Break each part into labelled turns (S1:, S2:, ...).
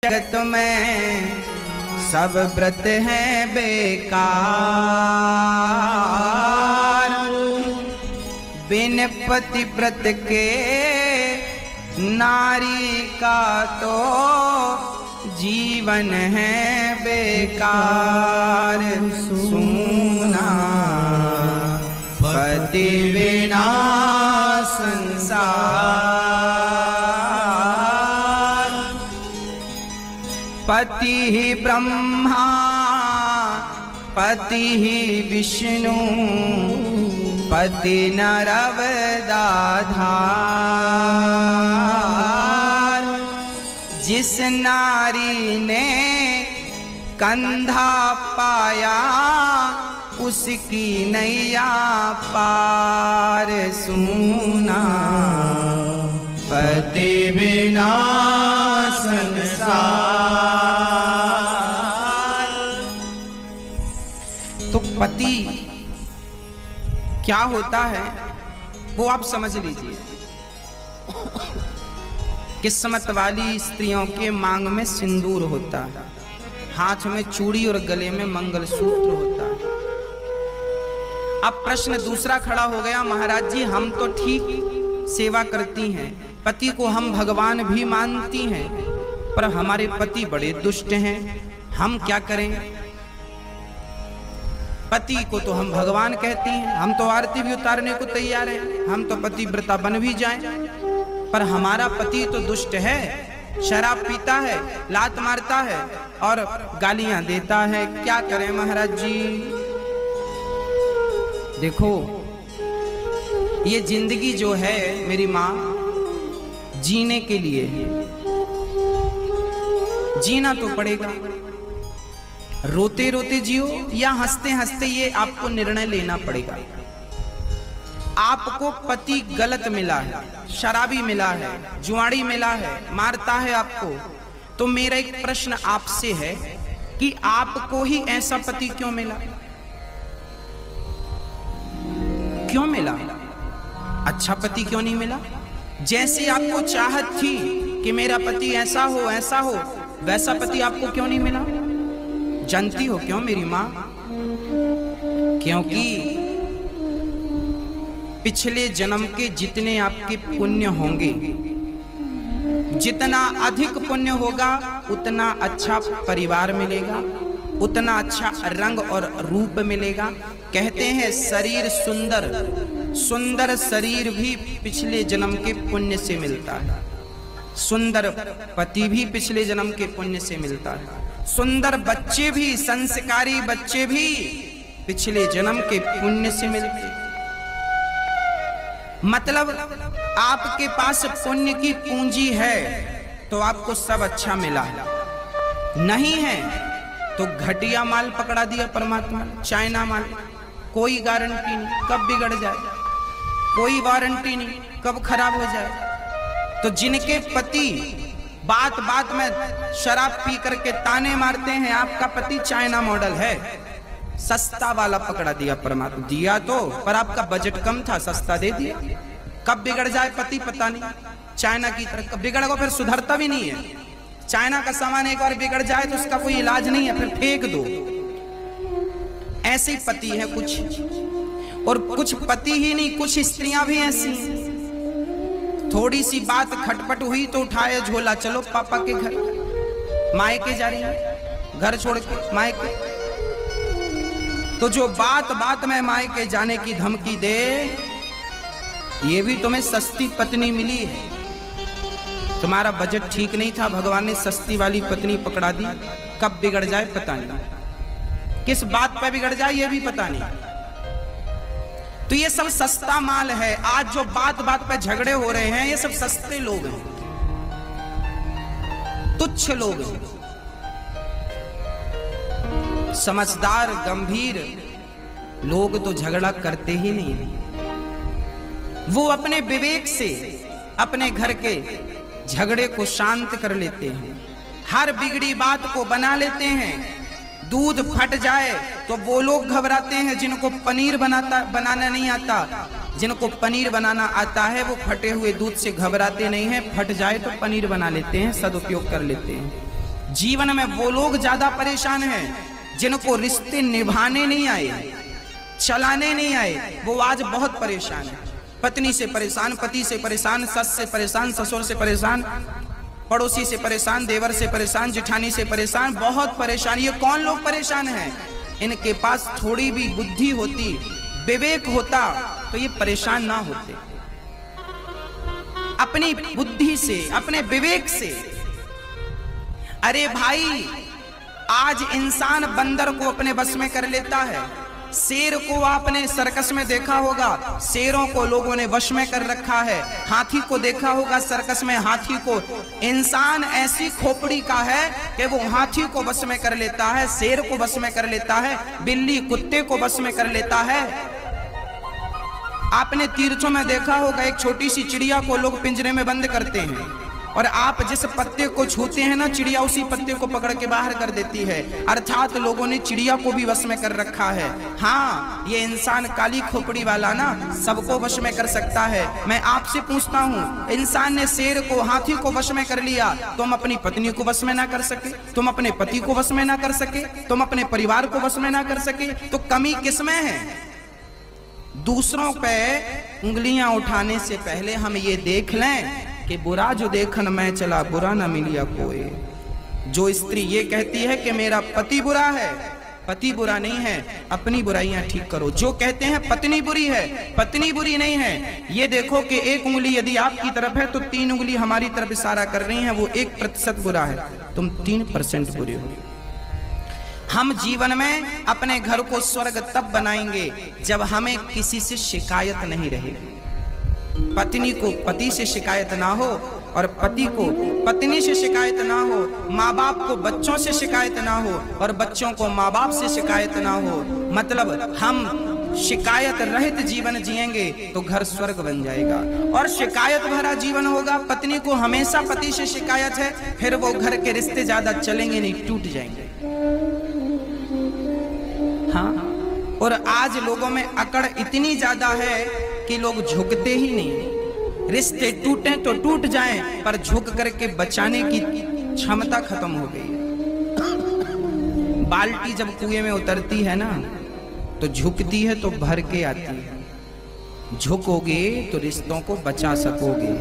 S1: जगत में सब व्रत हैं बेकार, बिन पति व्रत के नारी का तो जीवन है बेकार। सुना पति बिना संसार, पति ही ब्रह्मा पति ही विष्णु, पति नरवदाधार। जिस नारी ने कंधा पाया उसकी नैया पार। सुना पति बिना संसार। तो पति क्या होता है वो आप समझ लीजिए। किस्मत वाली स्त्रियों के मांग में सिंदूर होता है, हाथ में चूड़ी और गले में मंगलसूत्र होता है। अब प्रश्न दूसरा खड़ा हो गया, महाराज जी हम तो ठीक सेवा करती हैं, पति को हम भगवान भी मानती हैं, पर हमारे पति बड़े दुष्ट हैं, हम क्या करें? पति को तो हम भगवान कहती हैं, हम तो आरती भी उतारने को तैयार हैं, हम तो पतिव्रता बन भी जाएं, पर हमारा पति तो दुष्ट है, शराब पीता है, लात मारता है और गालियां देता है। क्या करें महाराज जी? देखो ये जिंदगी जो है मेरी माँ जीने के लिए है, जीना तो पड़ेगा। रोते रोते जियो या हंसते हंसते, ये आपको निर्णय लेना पड़ेगा। आपको पति गलत मिला है, शराबी मिला है, जुआड़ी मिला है, मारता है आपको, तो मेरा एक प्रश्न आपसे है कि आपको ही ऐसा पति क्यों मिला? क्यों मिला? अच्छा पति क्यों नहीं मिला? जैसे आपको चाहत थी कि मेरा पति ऐसा हो वैसा पति आपको क्यों नहीं मिला? जानती हो क्यों मेरी माँ? क्योंकि पिछले जन्म के जितने आपके पुण्य होंगे, जितना अधिक पुण्य होगा उतना अच्छा परिवार मिलेगा, उतना अच्छा रंग और रूप मिलेगा। कहते हैं शरीर सुंदर, सुंदर शरीर भी पिछले जन्म के पुण्य से मिलता है, सुंदर पति भी पिछले जन्म के पुण्य से मिलता है, सुंदर बच्चे भी, संस्कारी बच्चे भी पिछले जन्म के पुण्य से मिलते हैं। मतलब आपके पास पुण्य की पूंजी है तो आपको सब अच्छा मिला, नहीं है तो घटिया माल पकड़ा दिया परमात्मा, चाइना माल। कोई गारंटी नहीं कब बिगड़ जाए, कोई वारंटी नहीं कब खराब हो जाए। तो जिनके पति बात बात में शराब पी करके ताने मारते हैं, आपका पति चाइना मॉडल है, सस्ता वाला पकड़ा दिया परमात्मा। दिया तो पर आपका बजट कम था, सस्ता दे दिया। कब बिगड़ जाए पति पता नहीं, चाइना की तरह कब बिगड़ गया, फिर सुधरता भी नहीं है। चाइना का सामान एक बार बिगड़ जाए तो उसका कोई इलाज नहीं है, फिर फेंक दो। ऐसे पति है कुछ, और कुछ पति ही नहीं, कुछ स्त्रियां भी ऐसी। थोड़ी सी बात खटपट हुई तो उठाए झोला, चलो पापा के घर, मायके जा रही है, घर छोड़ के मायके। तो जो बात बात में मायके जाने की धमकी दे, ये भी तुम्हें सस्ती पत्नी मिली है। तुम्हारा बजट ठीक नहीं था, भगवान ने सस्ती वाली पत्नी पकड़ा दी। कब बिगड़ जाए पता नहीं, किस बात पे बिगड़ जाए ये भी पता नहीं। तो ये सब सस्ता माल है। आज जो बात बात पे झगड़े हो रहे हैं, ये सब सस्ते लोग हैं, तुच्छ लोग हैं। समझदार गंभीर लोग तो झगड़ा करते ही नहीं। वो अपने विवेक से अपने घर के झगड़े को शांत कर लेते हैं, हर बिगड़ी बात को बना लेते हैं। दूध फट जाए तो वो लोग घबराते हैं जिनको पनीर बनाना नहीं आता। जिनको पनीर बनाना आता है वो फटे हुए दूध से घबराते नहीं हैं, फट जाए तो पनीर बना लेते हैं, सदुपयोग कर लेते हैं। जीवन में वो लोग ज्यादा परेशान हैं जिनको रिश्ते निभाने नहीं आए, चलाने नहीं आए, वो आज बहुत परेशान है। पत्नी से परेशान, पति से परेशान, सस से परेशान, ससुर से परेशान, पड़ोसी से परेशान, देवर से परेशान, जेठानी से परेशान, बहुत परेशान। ये कौन लोग परेशान हैं? इनके पास थोड़ी भी बुद्धि होती, विवेक होता तो ये परेशान ना होते। अपनी बुद्धि से, अपने विवेक से। अरे भाई, आज इंसान बंदर को अपने बस में कर लेता है। शेर को आपने सर्कस में देखा होगा, शेरों को लोगों ने वश में कर रखा है। हाथी को देखा होगा सर्कस में, हाथी को। इंसान ऐसी खोपड़ी का है कि वो हाथी को वश में कर लेता है, शेर को वश में कर लेता है, बिल्ली कुत्ते को वश में कर लेता है। आपने तीर्थों में देखा होगा, एक छोटी सी चिड़िया को लोग पिंजरे में बंद करते हैं, और आप जिस पत्ते को छूते हैं ना, चिड़िया उसी पत्ते को पकड़ के बाहर कर देती है। अर्थात लोगों ने चिड़िया को भी वश में कर रखा है। हाँ, ये इंसान काली खोपड़ी वाला ना सबको वश में कर सकता है। मैं आपसे पूछता हूँ, इंसान ने शेर को, हाथी को वश में कर लिया, तुम अपनी पत्नी को वश में ना कर सके, तुम अपने पति को वश में ना कर सके, तुम अपने परिवार को वश में ना कर सके, तो कमी किसमें है? दूसरों पे उंगलियां उठाने से पहले हम ये देख लें कि बुरा जो देखन मैं चला, बुरा ना मिलिया कोई। जो स्त्री ये कहती है कि मेरा पति बुरा है, पति बुरा नहीं है, अपनी बुराइयां ठीक करो। जो कहते हैं पत्नी बुरी है, पत्नी बुरी नहीं है। ये देखो कि एक उंगली यदि आपकी तरफ है तो 3 उंगली हमारी तरफ इशारा कर रही हैं, वो 1% बुरा है, तुम 3% बुरे हो। हम जीवन में अपने घर को स्वर्ग तब बनाएंगे जब हमें किसी से शिकायत नहीं रहेगी। पत्नी को पति से शिकायत ना हो, और पति को पत्नी से शिकायत ना हो, माँ बाप को बच्चों से शिकायत ना हो, और बच्चों को माँ बाप से शिकायत ना हो। मतलब हम शिकायत रहित जीवन जिएंगे तो घर स्वर्ग बन जाएगा। और शिकायत भरा जीवन होगा, पत्नी को हमेशा पति से शिकायत है, फिर वो घर के रिश्ते ज्यादा चलेंगे नहीं, टूट जाएंगे। हाँ, और आज लोगों में अकड़ इतनी ज्यादा है कि लोग झुकते ही नहीं। रिश्ते टूटे तो टूट जाएं, पर झुक करके बचाने की क्षमता खत्म हो गई है। बाल्टी जब कुएं में उतरती है ना, तो झुकती है तो भर के आती है। झुकोगे तो रिश्तों को बचा सकोगे,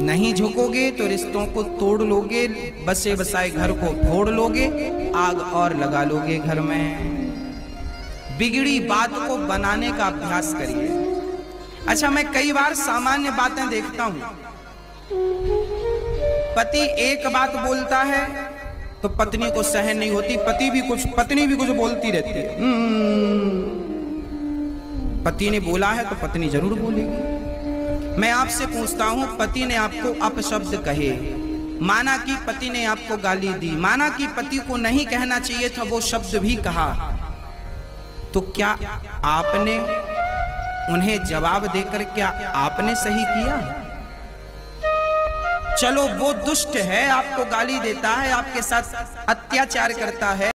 S1: नहीं झुकोगे तो रिश्तों को तोड़ लोगे, बसे बसाए घर को फोड़ लोगे, आग और लगा लोगे घर में। बिगड़ी बात को बनाने का अभ्यास करिए। अच्छा, मैं कई बार सामान्य बातें देखता हूं, पति एक बात बोलता है तो पत्नी को सहन नहीं होती, पत्नी भी कुछ बोलती रहती है। पति ने बोला है तो पत्नी जरूर बोलेगी। मैं आपसे पूछता हूं, पति ने आपको अपशब्द कहे, माना कि पति ने आपको गाली दी, माना कि पति को नहीं कहना चाहिए था, वो शब्द भी कहा, तो क्या आपने उन्हें जवाब देकर क्या आपने सही किया? चलो वो दुष्ट है, आपको गाली देता है, आपके साथ अत्याचार करता है,